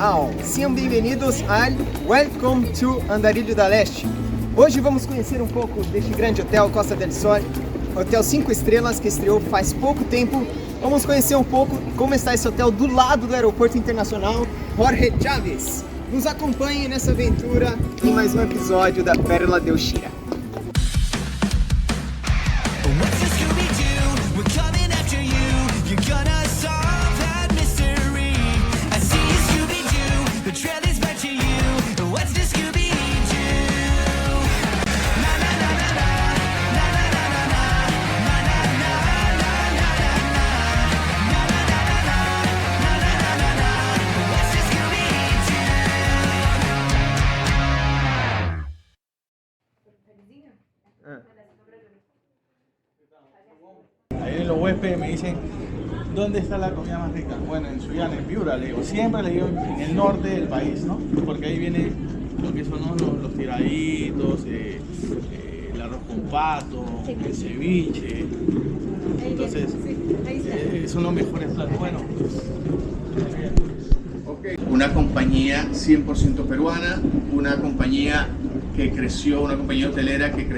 all! Sejam bem-vindos ao Welcome to Andarilho da Leste. Hoje vamos conhecer um pouco deste grande hotel Costa del Sol, hotel 5 estrelas que estreou faz pouco tempo. Vamos conhecer um pouco como está esse hotel do lado do Aeroporto Internacional Jorge Chávez. Nos acompanhe nessa aventura em mais um episódio da Pérola de Ushira. Ahí los huéspedes me dicen, ¿dónde está la comida más rica? Bueno, en Sullana, en Piura, le digo, siempre le digo en el norte del país, ¿no? Porque ahí viene lo que son los tiraditos, el arroz con pato, el ceviche. Entonces, son los mejores platos. Bueno, una compañía 100% peruana, una compañía que creció, una compañía hotelera que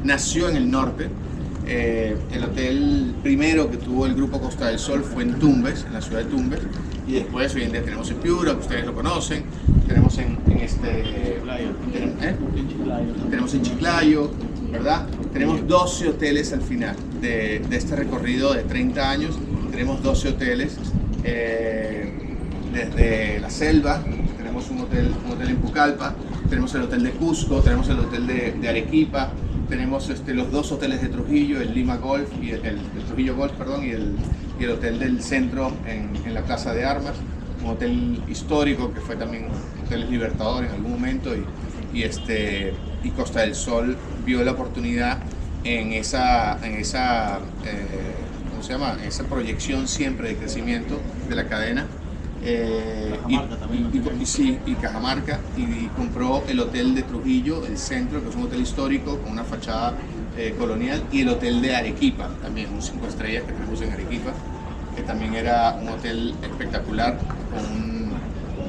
nació en el norte. El hotel primero que tuvo el grupo Costa del Sol fue en Tumbes, en la ciudad de Tumbes, y después hoy en día tenemos en Piura, que ustedes lo conocen, tenemos tenemos en Chiclayo, ¿verdad? Tenemos 12 hoteles al final de este recorrido de 30 años, tenemos 12 hoteles desde la selva, tenemos un hotel en Pucallpa, tenemos el hotel de Cusco, tenemos el hotel de Arequipa, tenemos los dos hoteles de Trujillo, el Lima Golf y el Trujillo Golf, perdón, y el hotel del centro en la Plaza de Armas, un hotel histórico que fue también hotel Libertador en algún momento, y Costa del Sol vio la oportunidad en esa ¿cómo se llama? Esa proyección siempre de crecimiento de la cadena. Y Cajamarca, y compró el hotel de Trujillo, el centro, que es un hotel histórico con una fachada colonial, y el hotel de Arequipa, también un 5 estrellas que tenemos en Arequipa, que también era un hotel espectacular, con un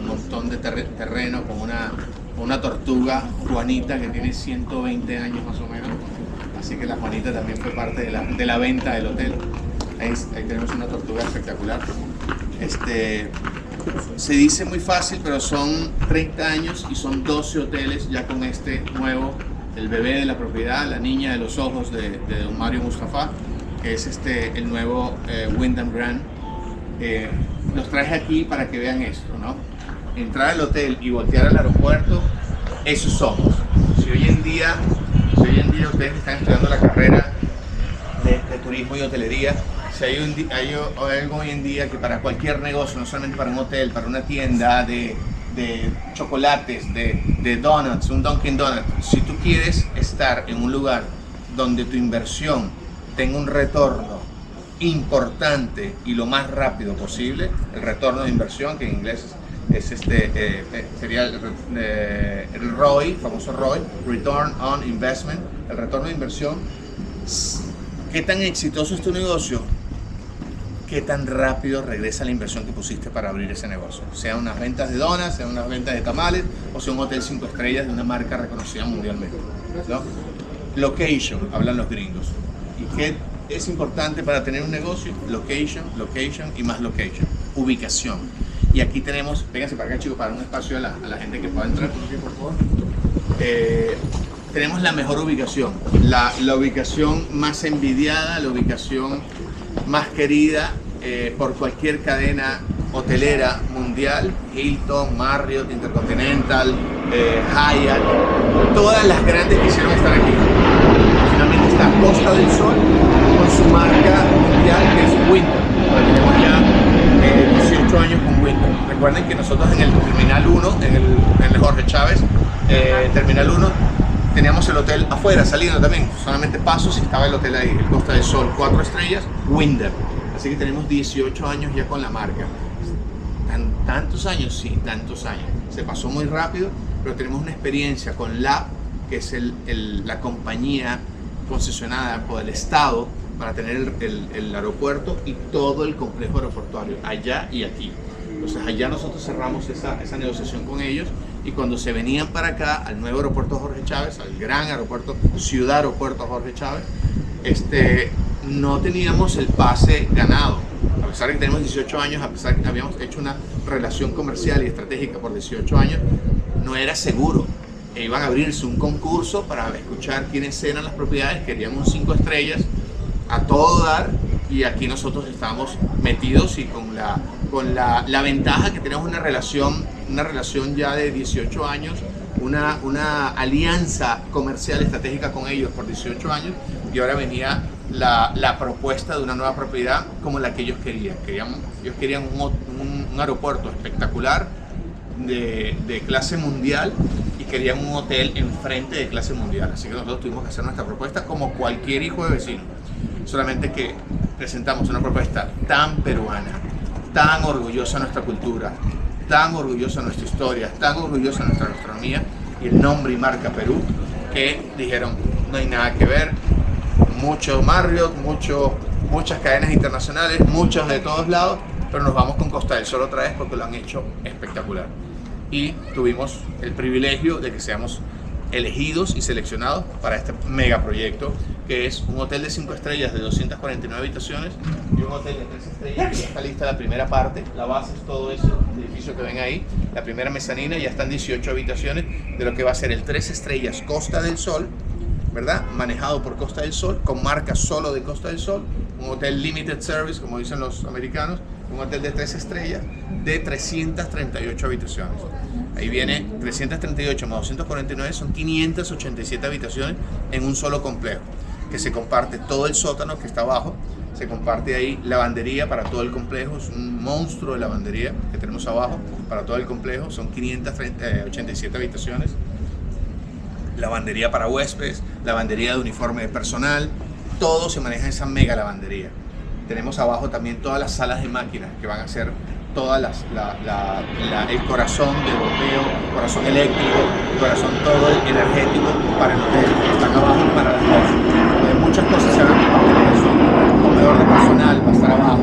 montón de terreno, con una tortuga Juanita que tiene 120 años más o menos, así que la Juanita también fue parte de la venta del hotel. Ahí tenemos una tortuga espectacular. Se dice muy fácil, pero son 30 años y son 12 hoteles ya con este nuevo, el bebé de la propiedad, la niña de los ojos de don Mario Mustafa, que es el nuevo Wyndham Grand. Los traje aquí para que vean esto, ¿no? Entrar al hotel y voltear al aeropuerto, esos somos. Si hoy en día ustedes están estudiando la carrera de turismo y hotelería, si hay algo hoy en día que para cualquier negocio, no solamente para un hotel, para una tienda de chocolates, de donuts, un Dunkin' Donuts, si tú quieres estar en un lugar donde tu inversión tenga un retorno importante y lo más rápido posible, el retorno de inversión, que en inglés sería el ROI, famoso ROI, Return on Investment, el retorno de inversión. ¿Qué tan exitoso es tu negocio? ¿Qué tan rápido regresa la inversión que pusiste para abrir ese negocio? Sea unas ventas de donas, sea unas ventas de tamales, o sea un hotel 5 estrellas de una marca reconocida mundialmente, ¿no? Location, hablan los gringos. ¿Y qué es importante para tener un negocio? Location y más location. Ubicación. Y aquí tenemos, vénganse para acá, chicos, para un espacio a la gente que pueda entrar, por favor. Tenemos la mejor ubicación, la ubicación más envidiada, la ubicación más querida por cualquier cadena hotelera mundial, Hilton, Marriott, Intercontinental, Hyatt, todas las grandes quisieron estar aquí. Finalmente está Costa del Sol con su marca mundial, que es Wyndham. Tenemos ya 18 años con Wyndham. Recuerden que nosotros en el Terminal 1, en el Jorge Chávez, Terminal 1, teníamos el hotel afuera, saliendo también, solamente pasos y estaba el hotel ahí, el Costa del Sol, 4 estrellas, Wyndham. Así que tenemos 18 años ya con la marca. ¿Tantos años? Sí, tantos años. Se pasó muy rápido, pero tenemos una experiencia con LAP, que es la compañía concesionada por el Estado para tener el aeropuerto y todo el complejo aeroportuario, allá y aquí. Entonces allá nosotros cerramos esa negociación con ellos, y cuando se venían para acá al nuevo aeropuerto Jorge Chávez, al gran aeropuerto, ciudad aeropuerto Jorge Chávez, no teníamos el pase ganado. A pesar de que tenemos 18 años, a pesar de que habíamos hecho una relación comercial y estratégica por 18 años, no era seguro. Iban a abrirse un concurso para escuchar quiénes eran las propiedades, querían un 5 estrellas a todo dar, y aquí nosotros estábamos metidos y con la ventaja que tenemos una relación ya de 18 años, una alianza comercial estratégica con ellos por 18 años, y ahora venía la propuesta de una nueva propiedad como la que ellos querían. Ellos querían un aeropuerto espectacular de clase mundial, y querían un hotel enfrente de clase mundial. Así que nosotros tuvimos que hacer nuestra propuesta como cualquier hijo de vecino, solamente que presentamos una propuesta tan peruana, tan orgullosa de nuestra cultura, tan orgullosa de nuestra historia, tan orgullosa de nuestra gastronomía y el nombre y marca Perú, que dijeron no hay nada que ver. Mucho Marriott, muchas cadenas internacionales, muchos de todos lados, pero nos vamos con Costa del Sol otra vez porque lo han hecho espectacular. Y tuvimos el privilegio de que seamos elegidos y seleccionados para este megaproyecto, que es un hotel de 5 estrellas de 249 habitaciones y un hotel de 3 estrellas que ya está lista la primera parte. La base es todo ese edificio que ven ahí, la primera mezanina, ya están 18 habitaciones de lo que va a ser el 3 estrellas Costa del Sol, ¿verdad? Manejado por Costa del Sol, con marca solo de Costa del Sol, un hotel limited service, como dicen los americanos, un hotel de 3 estrellas de 338 habitaciones. Ahí viene 338 más 249, son 587 habitaciones en un solo complejo, que se comparte todo el sótano que está abajo, se comparte ahí lavandería para todo el complejo, es un monstruo de lavandería que tenemos abajo para todo el complejo, son 587 habitaciones. Lavandería para huéspedes, lavandería de uniforme de personal, todo se maneja en esa mega lavandería. Tenemos abajo también todas las salas de máquinas que van a ser todas el corazón de bombeo, el corazón eléctrico, el corazón todo el energético para el hotel. Están abajo para las cosas. Muchas cosas se van a compartir eso. El comedor de personal va a estar abajo,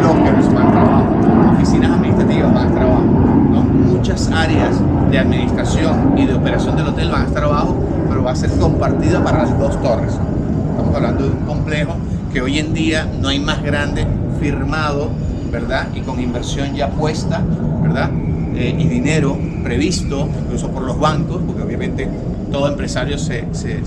lockers van a estar abajo, oficinas administrativas van a estar abajo, ¿no? Muchas áreas de administración y de operación del hotel van a estar abajo, pero va a ser compartida para las 2 torres. Estamos hablando de un complejo que hoy en día no hay más grande, firmado, ¿verdad? Y con inversión ya puesta, ¿verdad? Y dinero previsto, incluso por los bancos, porque obviamente todo empresario se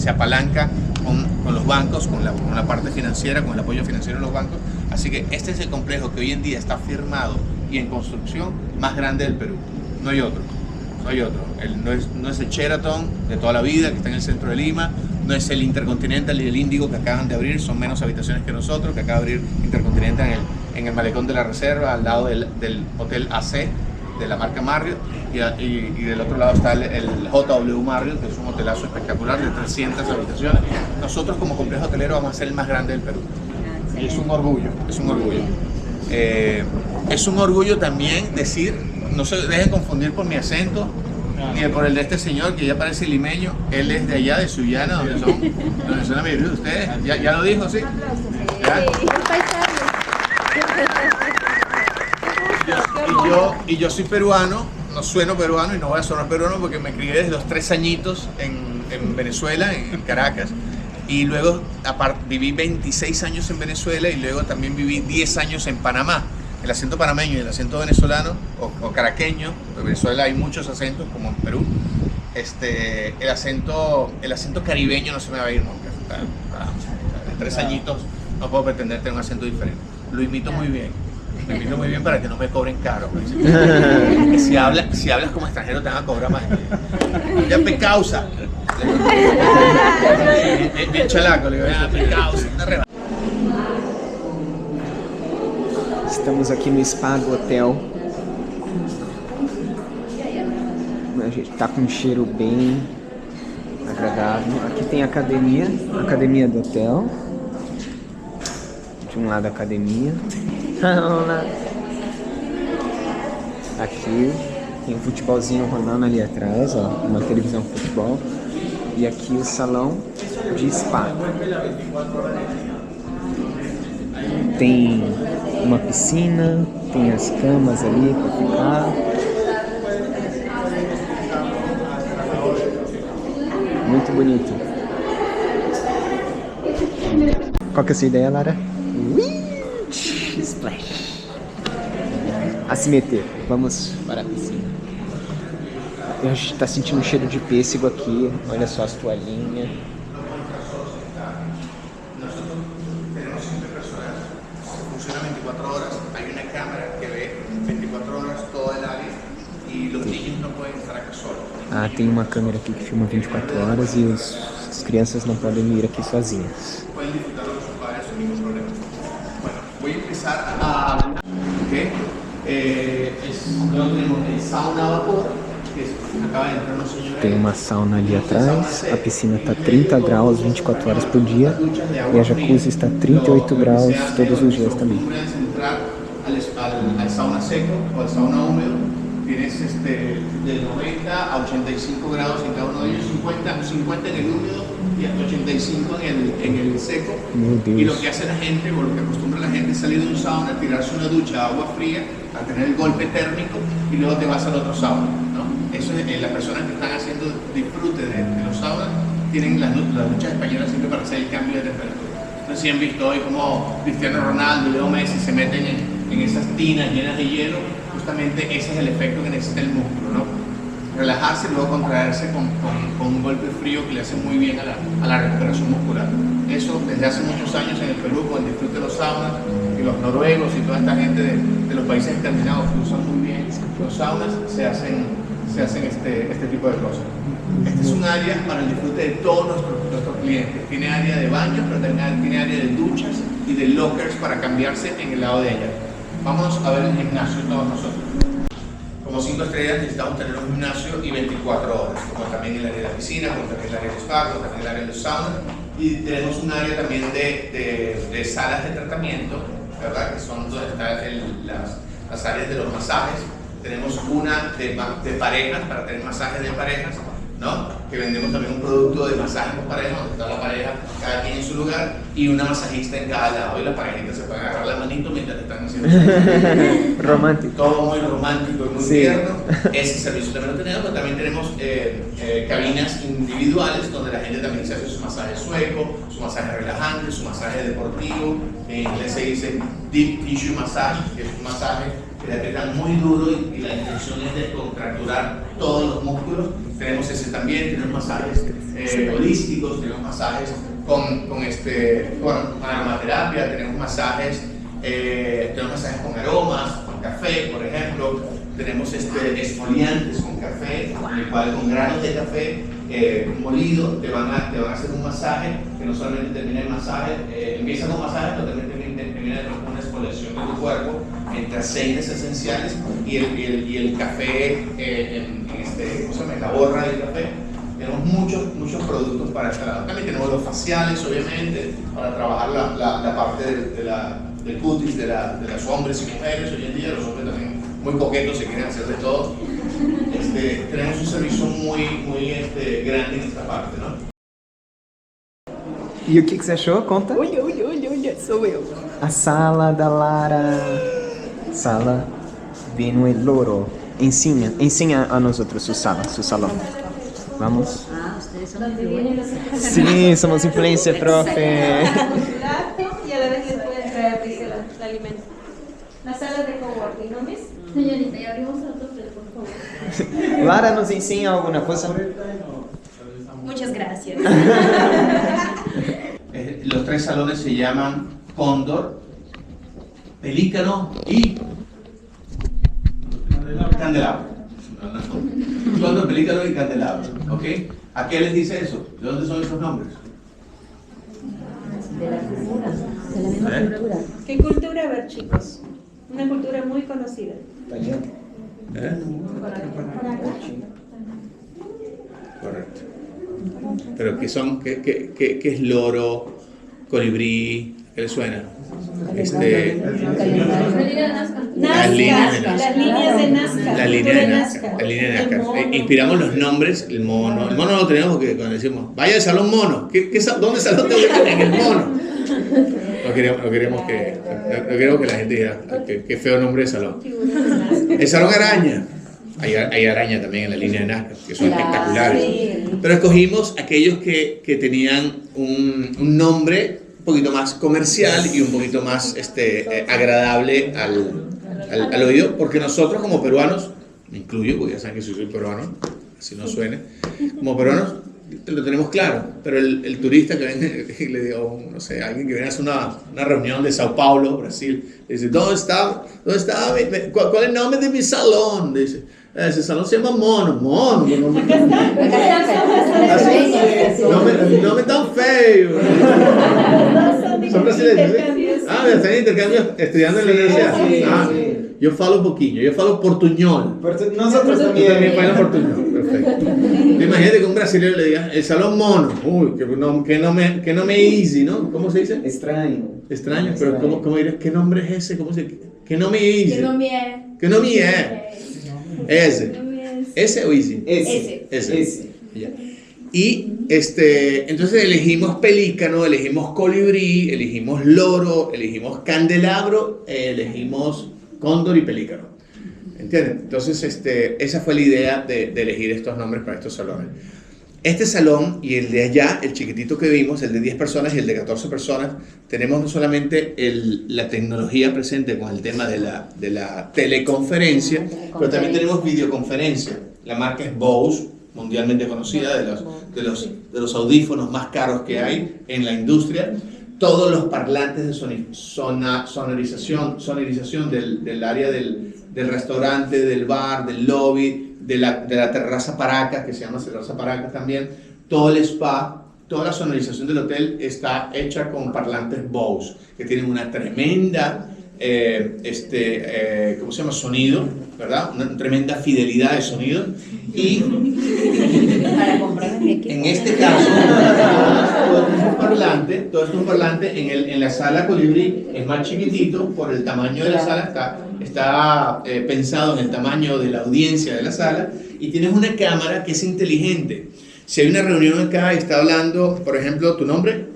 apalanca con los bancos, con la parte financiera, con el apoyo financiero de los bancos. Así que este es el complejo que hoy en día está firmado y en construcción más grande del Perú. No hay otro. No hay otro. No es el Sheraton de toda la vida, que está en el centro de Lima, no es el Intercontinental y el Índigo que acaban de abrir, son menos habitaciones que nosotros, que acaba de abrir Intercontinental en el Malecón de la Reserva, al lado del Hotel AC de la marca Marriott, y del otro lado está el JW Marriott, que es un hotelazo espectacular de 300 habitaciones. Nosotros como complejo hotelero vamos a ser el más grande del Perú. Y es un orgullo, es un orgullo. Es un orgullo también decir, no se dejen confundir por mi acento, ni por el de este señor que ya parece limeño. Él es de allá, de Sullana, donde son la mayoría de ustedes. ¿Ya lo dijo, sí? Y yo soy peruano, no sueno peruano y no voy a sonar peruano porque me crié desde los 3 añitos en Venezuela, en Caracas. Y luego viví 26 años en Venezuela y luego también viví 10 años en Panamá. El acento panameño y el acento venezolano o caraqueño, en Venezuela hay muchos acentos como en Perú, el acento caribeño no se me va a ir nunca. De 3 añitos no puedo pretender tener un acento diferente. Lo imito muy bien. Lo imito muy bien para que no me cobren caro. Si hablas como extranjero te van a cobrar más. Ya pecausa. Bien chalaco, le digo, ya pecausa. Estamos aqui no spa do hotel. A gente tá com um cheiro bem agradável. Aqui tem a academia do hotel. De um lado a academia. Aqui tem um futebolzinho rolando ali atrás, ó, uma televisão de futebol. E aqui o salão de spa. Tem uma piscina, tem as camas ali para ficar. Muito bonito. Qual que é a sua ideia, Lara? Splash. A se meter. Vamos para a piscina. A gente tá sentindo um cheiro de pêssego aqui. Olha só as toalhinhas. Funciona 24 horas, hay una cámara que ve 24 horas toda el área y los niños no pueden estar acá solos. Ah, tem uma câmera aqui que filma 24 horas e as crianças não podem ir aqui sozinhas. Pueden disfrutar con sus padres sin ningún problema. Bueno, voy a empezar a... ¿Okay? Luego tenemos el sauna a vapor, que acaba de entrar un señor. Tem uma sauna ali atrás, a piscina está 30 graus 24 horas por dia e a jacuzzi está 38 graus todos os dias também. Al sauna seco o al sauna húmedo tienes de 90 a 85 grados en cada uno de ellos, 50 en el húmedo y hasta 85 en el seco. Y lo que hace la gente, o lo que acostumbra la gente, es salir de un sauna, tirarse una ducha de agua fría, a tener el golpe térmico y luego te vas al otro sauna, ¿no? Eso es, las personas que están haciendo disfrute de los saunas tienen las duchas españolas siempre para hacer el cambio de temperatura. No sé si han visto hoy como Cristiano Ronaldo y Leo Messi se meten en esas tinas llenas de hielo. Justamente ese es el efecto que necesita el músculo, ¿no? Relajarse y luego contraerse con un golpe frío que le hace muy bien a la recuperación muscular. Eso desde hace muchos años en el Perú, con el disfrute de los saunas, y los noruegos y toda esta gente de los países escandinavos que usan muy bien los saunas, se hacen este tipo de cosas. Este es un área para el disfrute de todos nuestros clientes. Tiene área de baños, pero también tiene área de duchas y de lockers para cambiarse en el lado de ella. Vamos a ver el gimnasio todos nosotros. Como 5 estrellas necesitamos tener un gimnasio y 24 horas, como también el área de la piscina, como también el área de spa, como también el área de sauna. Y tenemos un área también de salas de tratamiento, ¿verdad? Que son donde están las áreas de los masajes. Tenemos una de parejas, para tener masajes de parejas, ¿no? Que vendemos también un producto de masaje con pareja, donde está la pareja, cada quien en su lugar, y una masajista en cada lado, y la parejitas se pueden agarrar la manito mientras están haciendo romántico. Todo muy romántico y muy tierno. Ese servicio también lo tenemos, pero también tenemos cabinas individuales donde la gente también se hace su masaje sueco, su masaje relajante, su masaje deportivo. En inglés se dice Deep Tissue Massage, que es un masaje que le aprietan muy duro y la intención es de contracturar todos los músculos. Tenemos ese también, tenemos masajes holísticos, tenemos masajes con aromaterapia, tenemos masajes con aromas, con café, por ejemplo. Tenemos exfoliantes con café, en el cual con granos de café molido te van a hacer un masaje que no solamente termina el masaje, empieza con masaje, pero también termina con una exfoliación de tu cuerpo entre aceites esenciales y el café ¿cómo se llama? La borra del café. Tenemos muchos productos para este lado. También tenemos los faciales, obviamente, para trabajar la parte del cutis de los hombres y mujeres. Hoy en día los hombres también muy coquetos se quieren hacer de todo. Tenemos un servicio muy grande en esta parte, ¿no? E o que você achou? Conta. Olha, sou eu. A sala da Lara. Sala de Loro. Ensina a nosotros su sala, su salón. Vamos. Ah, ustedes son influencers. Sí, somos influencer, profe. Y a la vez les pueden traer el alimento. Las salas de coworking, ¿no, Miss? Señorita, y abrimos otro tres, por favor. Lara nos ensina alguna cosa. Muchas gracias. Los 3 salones se llaman Cóndor, Pelícano y Candelabro. Cóndor, Pelícano y Candelabro. ¿Ok? ¿A qué les dice eso? ¿De dónde son esos nombres? De la cultura, de la misma cultura. ¿Qué cultura? A ver, chicos. Una cultura muy conocida. Correcto. Pero ¿qué es loro, colibrí? ¿Qué le suena? Las líneas de Nazca. La línea de Nazca. Inspiramos los nombres, el mono. El mono lo tenemos porque cuando decimos, vaya al salón mono. ¿Dónde salón te voy a en el mono? no queríamos que la gente dijera qué feo nombre de salón. El Salón Araña. Hay araña también en la línea de Nazca, que son espectaculares. Sí. Pero escogimos aquellos que tenían un nombre un poquito más comercial y un poquito más agradable al oído, porque nosotros como peruanos, me incluyo, porque ya saben que soy peruano, así no suene, como peruanos lo tenemos claro, pero el turista que viene, le digo, no sé, alguien que viene a hacer una reunión de Sao Paulo, Brasil, dice, ¿dónde está? ¿Cuál es el nombre de mi salón? Dice, ese salón se llama Mono. No me tan feo. Son brasileños, ¿sí? Están en intercambio estudiando en la universidad. Yo falo un poquillo, yo falo portuñol. Nosotros también. Yo también falo portuñol, perfecto. Imagínate que un brasileño le diga, el Salón Mono. Uy, que no me easy, ¿no? ¿Cómo se dice? Extraño, pero ¿cómo dirás? ¿Qué nombre es ese? ¿Cómo se que no me easy? Que no me es. ¿Ese o easy? Ese. Ya. Y entonces elegimos pelícano, elegimos colibrí, elegimos loro, elegimos candelabro, elegimos cóndor y pelícano. ¿Entienden? Entonces esa fue la idea de elegir estos nombres para estos salones. Este salón y el de allá, el chiquitito que vimos, el de 10 personas y el de 14 personas, tenemos no solamente la tecnología presente con el tema de la teleconferencia, pero también tenemos videoconferencia. La marca es Bose, mundialmente conocida, de los audífonos más caros que hay en la industria. Todos los parlantes de sonorización del área del restaurante, del bar, del lobby, de la terraza Paracas, que se llama terraza Paracas también, todo el spa, toda la sonorización del hotel está hecha con parlantes Bose, que tienen una tremenda, ¿cómo se llama? Sonido, ¿verdad? Una tremenda fidelidad de sonido. Y en este caso, todo esto es un parlante en la sala colibrí, es más chiquitito por el tamaño de la sala, está pensado en el tamaño de la audiencia de la sala, y tienes una cámara que es inteligente. Si hay una reunión acá y está hablando, por ejemplo, ¿tu nombre?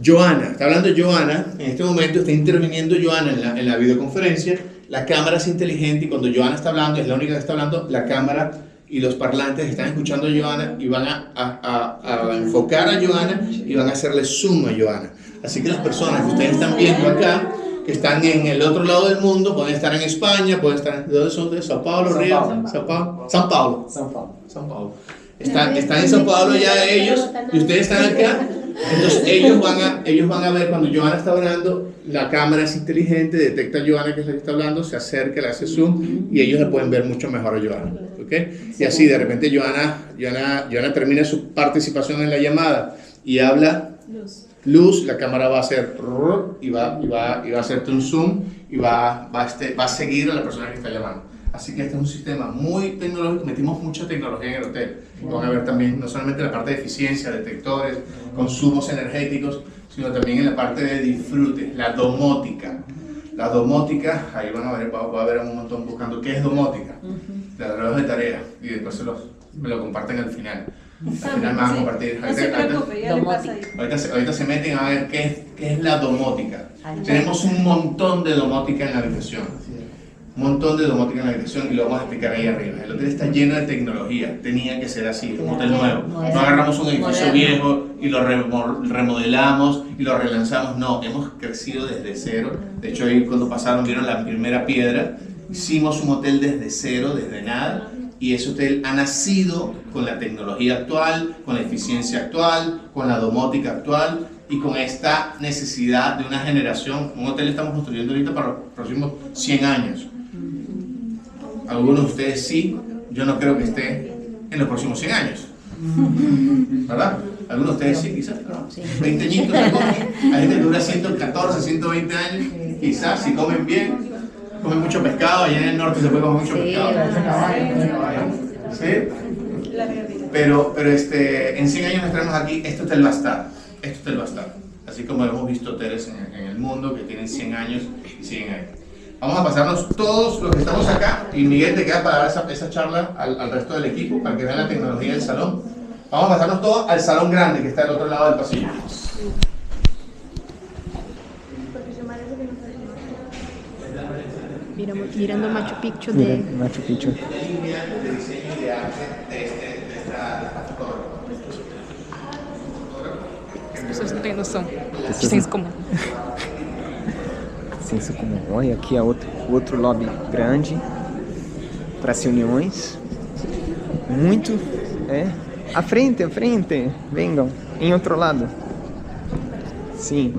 Joana. Está hablando Joana, en este momento está interviniendo Joana en la videoconferencia. La cámara es inteligente y cuando Joana está hablando, es la única que está hablando, la cámara y los parlantes están escuchando a Joana y van a enfocar a Joana y van a hacerle zoom a Joana. Así que las personas que ustedes están viendo acá, que están en el otro lado del mundo, pueden estar en España, pueden estar, ¿de dónde son? ¿De Sao Paulo, Río? San Paulo. Están en Sao Paulo ya ellos y ustedes están acá. Entonces ellos van a ver cuando Joana está hablando, la cámara es inteligente, detecta a Joana que es la que está hablando, se acerca, le hace zoom y ellos le pueden ver mucho mejor a Joana, ¿okay? Y así de repente Joana termina su participación en la llamada y habla luz, la cámara va a hacer y va a hacerte un zoom y va a seguir a la persona que está llamando. Así que este es un sistema muy tecnológico, metimos mucha tecnología en el hotel. Van a ver también no solamente la parte de eficiencia, detectores, consumos energéticos, sino también en la parte de disfrute, la domótica. La domótica, ahí van a ver, va a ver un montón buscando qué es domótica, la reloj de tarea, y después me lo comparten al final. Al final me van a compartir. No se preocupe, ya le pasa ahí. Ahorita se meten a ver qué es la domótica. Tenemos un montón de domótica en la habitación. Un montón de domótica en la habitación y lo vamos a explicar ahí arriba. El hotel está lleno de tecnología, tenía que ser así, un hotel nuevo. No agarramos un edificio viejo y lo remodelamos y lo relanzamos, no, hemos crecido desde cero. De hecho, ahí cuando pasaron vieron la primera piedra, hicimos un hotel desde cero, desde nada, y ese hotel ha nacido con la tecnología actual, con la eficiencia actual, con la domótica actual y con esta necesidad de una generación. Un hotel estamos construyendo ahorita para los próximos 100 años. Algunos de ustedes sí, yo no creo que esté en los próximos 100 años, ¿verdad? Algunos de ustedes sí, quizás, ¿no? 20 añitos, hay gente que dura 114, 120 años, quizás si comen bien, comen mucho pescado, allá en el norte se puede comer mucho pescado. ¿Sí? Pero en 100 años nos traemos aquí, este hotel va a estar, así como hemos visto hoteles en el mundo que tienen 100 años y siguen ahí. Vamos a pasarnos todos los que estamos acá y Miguel te queda para dar esa charla al resto del equipo para que vean la tecnología del salón. Vamos a pasarnos todos al salón grande que está al otro lado del pasillo. Mirando Machu Picchu de... Machu Picchu. De diseño y de arte de esta fotógrafa. As pessoas não têm noção de senso comum. Senso comum. Olha, aqui é outro lobby grande para as reuniões. Muito. À frente. Venham. Em outro lado. Sim.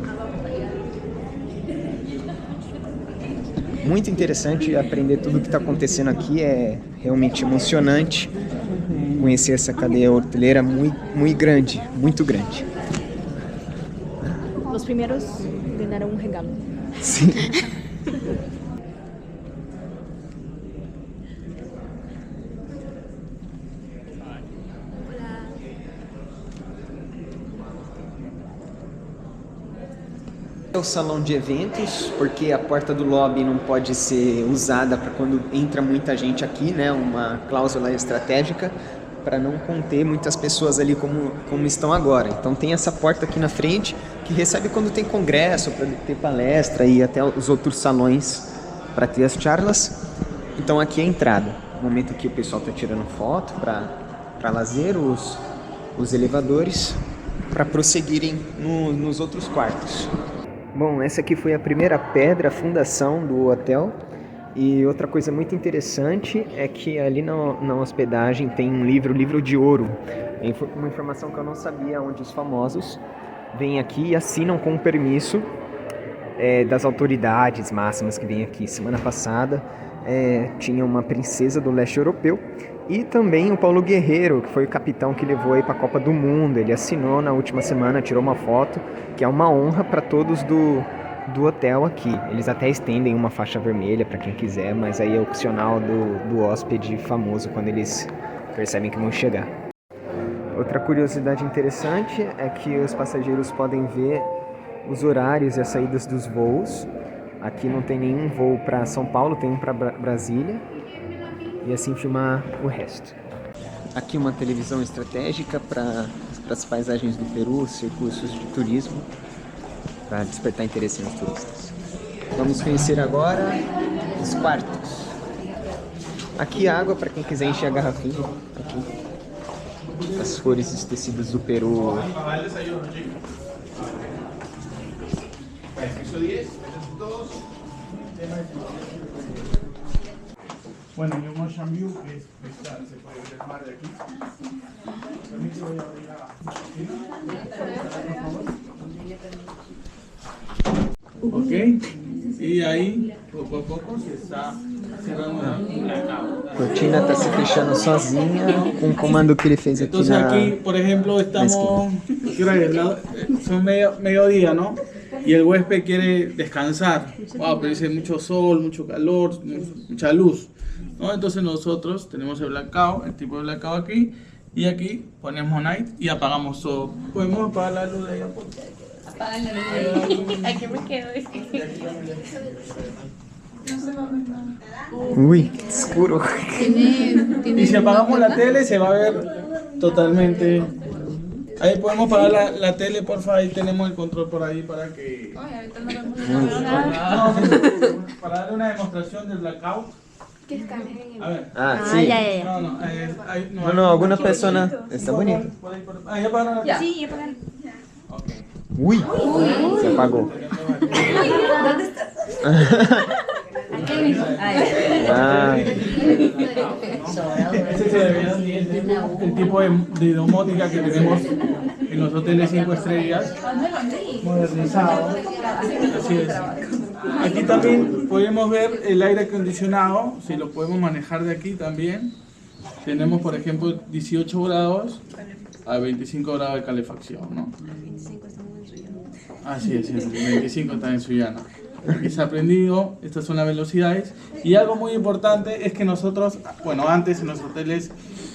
Muito interessante aprender tudo o que está acontecendo aqui. É realmente emocionante conhecer essa cadeia hoteleira muito grande. Os primeiros ganharam regalo. Sim. É o salão de eventos, porque a porta do lobby não pode ser usada para quando entra muita gente aqui, né? Uma cláusula estratégica para não conter muitas pessoas ali como estão agora. Então tem essa porta aqui na frente que recebe quando tem congresso, para ter palestra e até os outros salões para ter as charlas. Então aqui é a entrada. No momento que o pessoal está tirando foto para lazer, os elevadores para prosseguirem nos outros quartos. Bom, essa aqui foi a primeira pedra, a fundação do hotel. E outra coisa muito interessante é que ali na hospedagem tem um livro de ouro. É uma informação que eu não sabia, onde os famosos vêm aqui e assinam com o permisso das autoridades máximas que vêm aqui. Semana passada tinha uma princesa do leste europeu e também o Paulo Guerreiro, que foi o capitão que levou aí para a Copa do Mundo. Ele assinou na última semana, tirou uma foto, que é uma honra para todos do hotel aqui. Eles até estendem uma faixa vermelha para quem quiser, mas aí é opcional do hóspede famoso quando eles percebem que vão chegar. Outra curiosidade interessante é que os passageiros podem ver os horários e as saídas dos voos. Aqui não tem nenhum voo para São Paulo, tem um para Brasília. E assim filmar o resto. Aqui uma televisão estratégica para as paisagens do Peru, os recursos de turismo, para despertar interesse nos turistas. Vamos conhecer agora os quartos. Aqui água para quem quiser encher a garrafinha. Aqui. As cores dos tecidos do Peru. Bueno, y un Ocean View que se puede ver el mar de aquí. También te voy a abrir la... Ok, y ahí poco a poco se está cerrando un blackout. A cortina está se fechando sozinha com o comando que ele fez aqui. Entonces aquí, por ejemplo, estamos, son mediodía, ¿no? Y el huésped quiere descansar. Wow, pero dice mucho sol, mucho calor, mucha luz, ¿no? Entonces nosotros tenemos el blackout, el tipo de blackout aquí, y aquí ponemos night y apagamos todo. Podemos apagar la luz de allá. Apagan la luz. Aquí me quedo. Uy, qué escuro. Y si apagamos la tele se va a ver totalmente. Ahí podemos apagar la tele, porfa, ahí tenemos el control por ahí para que... Para darle una demostración del blackout. A ver. Ah, sí. No, algunas personas... Está bonito. Ahí apagaron la tele. Sí, apagaron. Ok. Uy, se apagó. ¿Dónde estás? Ese se debería el tipo de domótica que tenemos en los hoteles 5 estrellas, modernizado. Así es. Aquí también podemos ver el aire acondicionado, si lo podemos manejar de aquí también. Tenemos, por ejemplo, 18 grados a 25 grados de calefacción, ¿no? 25 estamos en Sullana. Así es, 25 está en Sullana. Aquí se ha aprendido, estas son las velocidades. Y algo muy importante es que nosotros, bueno, antes en los hoteles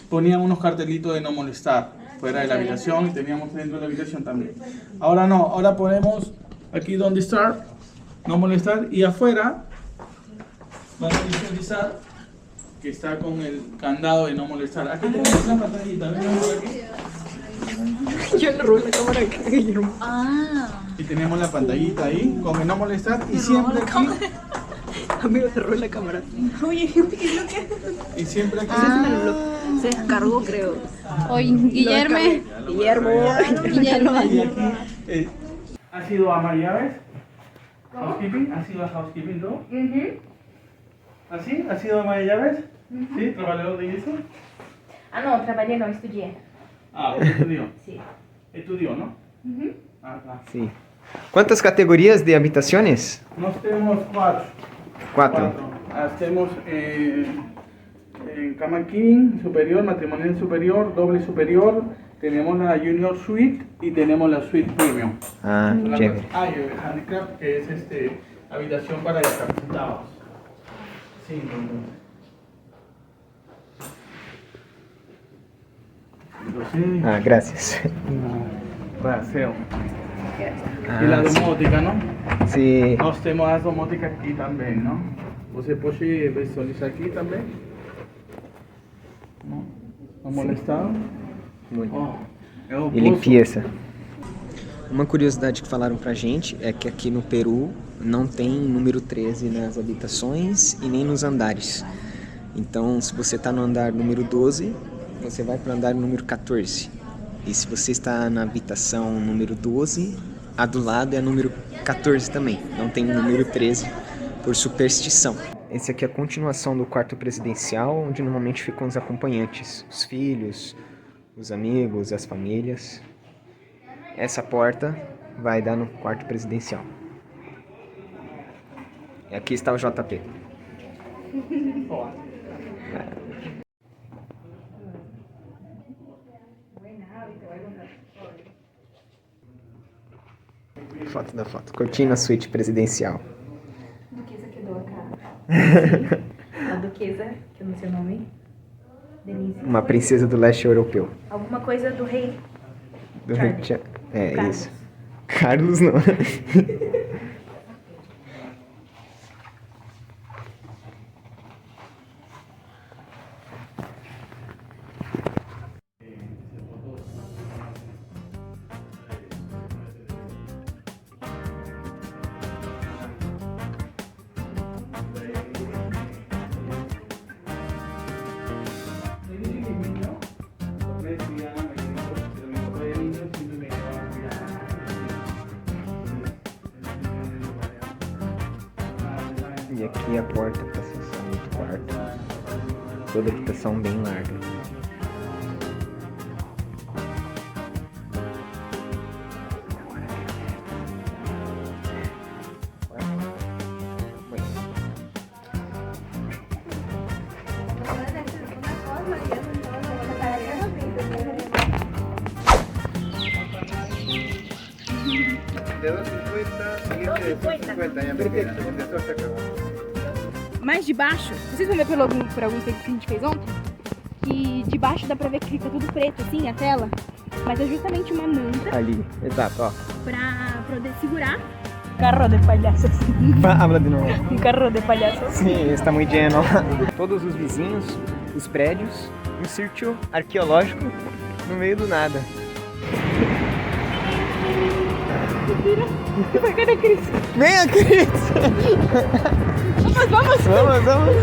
ponían unos cartelitos de no molestar fuera de la habitación y teníamos dentro de la habitación también. Ahora no, ahora ponemos aquí donde estar, no molestar, y afuera van a visualizar que está con el candado de no molestar. Aquí tenemos una pantallita, ¿ven por aquí? Yo le robé la cámara acá, Guillermo. Y tenemos la pantallita ahí con el no molestar y siempre aquí Amigo, cerró la cámara. Oye, ¿qué es lo que? Y siempre aquí. Se descargó, creo. Hoy, Guillermo. Guillermo. Y aquí, ¿has ido a ama llaves? Housekeeping, ¿has ido a housekeeping tú? ¿Así? ¿Has ido a ama de llaves? ¿Sí? ¿Trabajador de eso? Ah, no, trabajé, no, estudié. Ah, usted estudió. Sí. Estudió, ¿no? Ah, tá. Sim. Quantas categorias de habitaciones? Nós temos quatro. Quatro. Temos cama king superior, matrimonial superior, doble superior. Tenemos la junior suite y tenemos la suite premium. Ah, chévere. Ah, y el handicap, que es habitación para discapacitados. Sí, entonces. Ah, gracias. Paseo. Ah, E a sim. domótica, não? Sim. Nós temos as domóticas aqui também, não? Você pode visualizar aqui também. Não? Não molestar? Muito. Ó, é o E limpeza. Uma curiosidade que falaram pra gente é que aqui no Peru não tem número 13 nas habitações e nem nos andares. Então, se você está no andar número 12, você vai para o andar número 14. E se você está na habitação número 12, a do lado é a número 14 também. Não tem o número 13 por superstição. Esse aqui é a continuação do quarto presidencial, onde normalmente ficam os acompanhantes, os filhos, os amigos, as famílias. Essa porta vai dar no quarto presidencial. E aqui está o JP. Foto da foto. Curtindo a suíte presidencial. Duquesa quedou a cara. A duquesa, que eu não sei o nome. Denise. Uma princesa do leste europeu. Alguma coisa do rei. Do Charles. Rio de Janeiro. É Carlos. isso. Carlos não. E aqui a porta para acessar o quarto. Toda a habitação bem larga. Mais de baixo, vocês vão ver por alguns takes que a gente fez ontem, que de baixo dá pra ver que fica tudo preto assim, a tela, mas é justamente uma manta Ali, exato, ó. pra poder segurar. Carro de payasos. Habla de novo. Un carro de payasos. Sim, está muito lleno. Todos os vizinhos, os prédios, um sítio arqueológico no meio do nada. Vai, cadê a Cris? Venha, Cris! Vamos! Vamos, vamos!